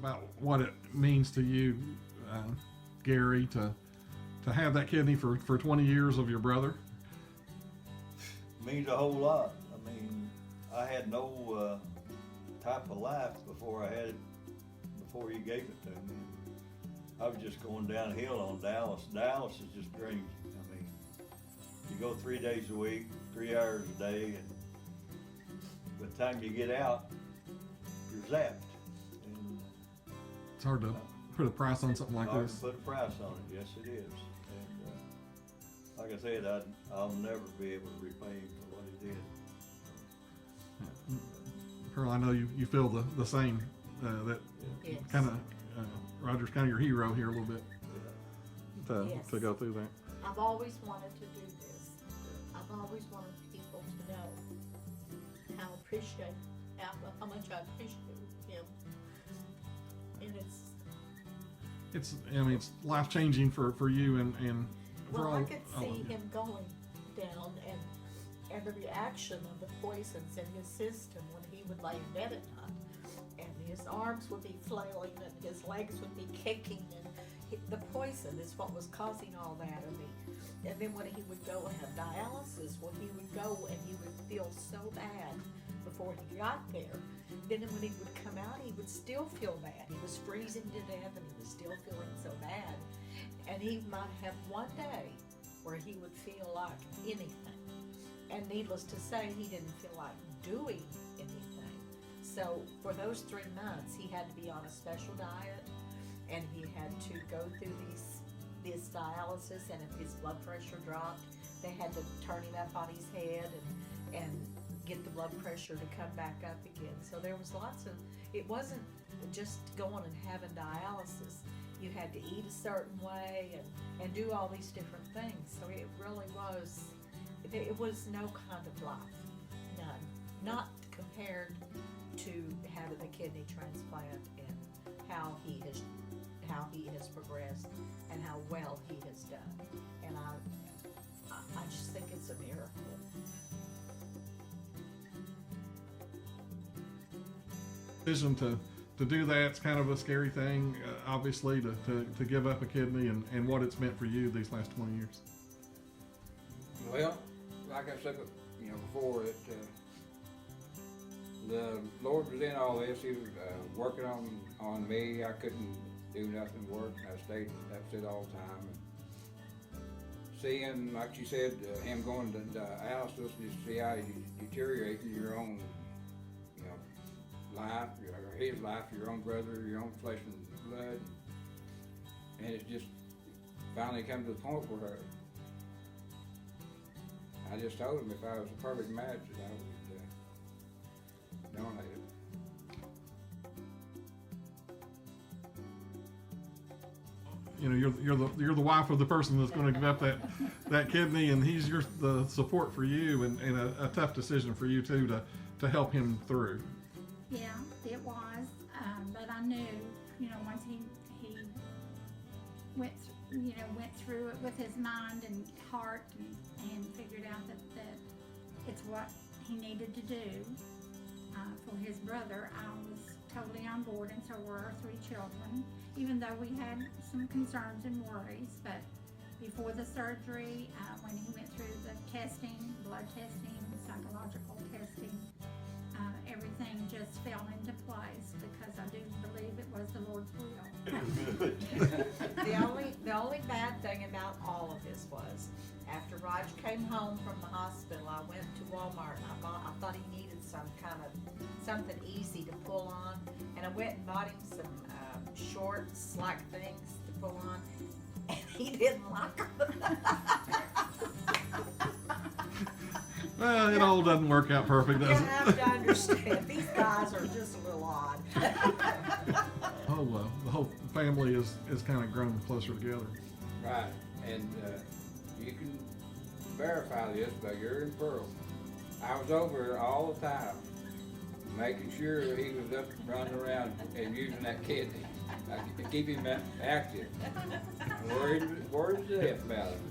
about what it means to you, Gary, to have that kidney for 20 years of your brother? Means a whole lot. I mean, I had no type of life before before he gave it to me. I was just going downhill on Dallas. Dallas is just dreams. I mean, you go 3 days a week, 3 hours a day, and by the time you get out, you're zapped. And It's hard to put a price on something like hard this. to put a price on it. Yes, it is. And like I said, I'll never be able to repay him for what he did. Pearl, I know you feel the same. That Yes. kind of Roger's kind of your hero here a little bit Yes. to go through that. I've always wanted to do this. I've always wanted people to know how much I appreciate him. And It's life changing for you and for well, all. I could all see of you. him going down and the reaction of the poisons in his system when he would lay in bed at night. And his arms would be flailing and his legs would be kicking, and the poison is what was causing all that of me. And then when he would go and have dialysis, when he would go and he would feel so bad before he got there. Then when he would come out, he would still feel bad. He was freezing to death and he was still feeling so bad. And he might have one day where he would feel like anything. And needless to say, he didn't feel like doing anything. So for those 3 months, he had to be on a special diet, and he had to go through this dialysis. And if his blood pressure dropped, they had to turn him up on his head and get the blood pressure to come back up again. So there was lots of. It wasn't just going and having dialysis. You had to eat a certain way and do all these different things. So it really was. It was no kind of life, none. Not compared to having a kidney transplant and how he has progressed and how well he has done. And I just think it's a miracle. Decision to do that's kind of a scary thing, obviously, to give up a kidney and what it's meant for you these last 20 years. Well, like I said, before, the Lord was in all this. He was working on me. I couldn't do nothing work. I stayed. That's it all the time. And seeing, like you said, him going to dialysis, you see how you deteriorate in your own, life, his life, your own brother, your own flesh and blood, and it just finally come to the point where I just told him if I was a perfect match that I would donate it. You're the wife of the person that's going to give up that kidney, and he's the support for you, and a tough decision for you too to help him through. Yeah, it was, but I knew, once he went through it with his mind and heart and figured out that it's what he needed to do for his brother, I was totally on board, and so were our 3 children, even though we had some concerns and worries. But before the surgery, when he went through the testing, blood testing, psychological testing, everything just fell into place because I do believe it was the Lord's will. The only bad thing about all of this was after Raj came home from the hospital, I went to Walmart and I thought he needed something easy to pull on, and I went and bought him some short slack things to pull on, and he didn't like them. Well, it all doesn't work out perfect, does You it? have to understand, these guys are just a little odd. Oh well, the whole family is kind of grown closer together. Right, and you can verify this by Gary and Pearl. I was over all the time, making sure that he was up and running around and using that kidney to keep him active. Worried to death about him.